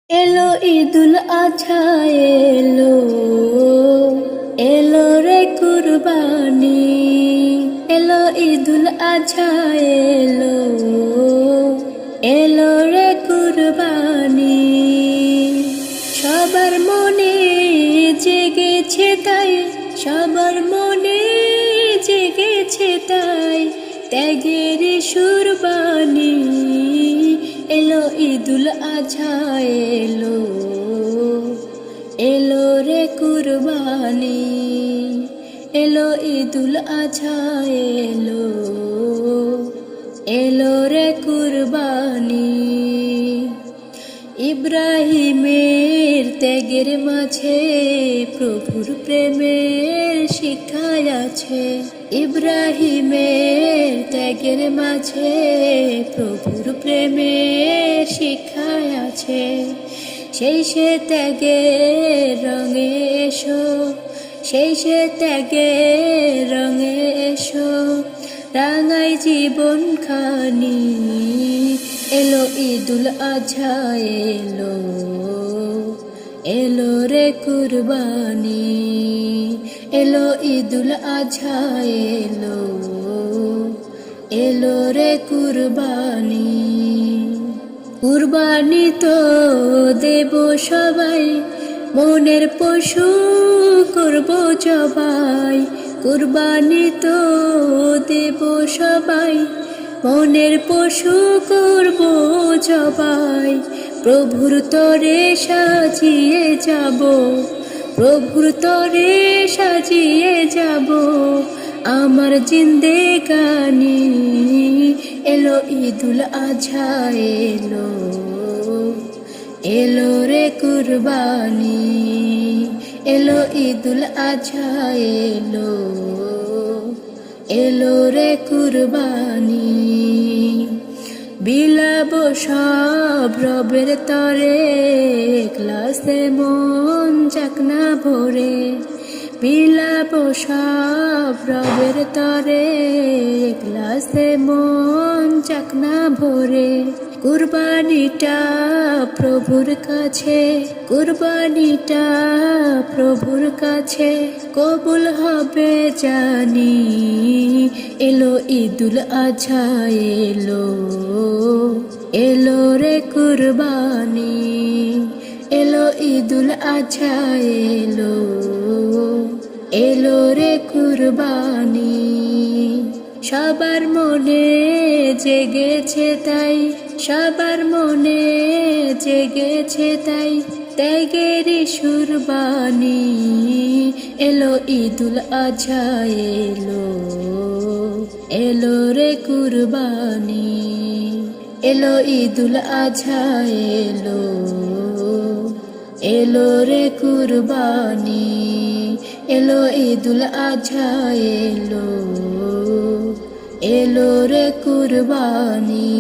এলো ঈদুল আজহা এলো, এলো রে কুরবানি। এলো ঈদুল আজহা এলো, এলো রে কুরবানি। সবার মনে জেগেছে তাই, সবার মনে জেগেছে তাই, ত্যাগের সুরবানি। এলো ঈদুল আজহা এলো, এলো রে কুরবানি। এলো ঈদুল আজহা এলো, এলো রে কুরবানি। ইব্রাহিমের ত্যাগের মাঝে প্রভুর প্রেমের শিক্ষায় আছে। ইব্রাহিমের ত্যাগের মাঝে প্রভুর প্রেমের শিক্ষায় আছে। সেই সে ত্যাগের রঙে এসো, সেই সে ত্যাগের রঙে এসো, রাঙাই জীবন খানি। এলো ঈদুল আজহা এলো, এলো রে কুরবানি। এলো ঈদুল আজহা এলো, এলো রে কুরবানি। কুরবানি তো দেব সবাই, মনের পশু করব জবাই। কুরবানি তো দেব সবাই, মনের পশু করব জবাই। প্রভুর তরে সাজিয়ে যাব, প্রভুর তরে সাজিয়ে যাব আমার জিন্দেগানি। এলো ঈদুল আজহা এলো, এলো রে কুরবানি। এলো ঈদুল আজহা এলো, এলো রে কুরবানি। বিলাব সব রবের তরে, ক্লাসে মন যাক না ভরে। বিলাব সব রবের তরে, ক্লাসে মন যাক না ভরে। কুরবানিটা প্রভুর কাছে, কুরবানিটা প্রভুর কাছে কবুল হবে জানি। এলো ঈদুল আজহা এলো, এলো রে কুরবানি। এলো ঈদুল আজহা এলো, এলো রে কুরবানি। সবার মনে জেগেছে তাই, সবার মনে জেগেছে তাই, ত্যাগের সুরবানি। এলো ঈদুল আজহা এলো, এলো রে কুরবানি। এলো ঈদুল আজহা এলো, এলো রে কুরবানি। এলো ঈদুল আজহা এলো, এলো রে কুরবানি।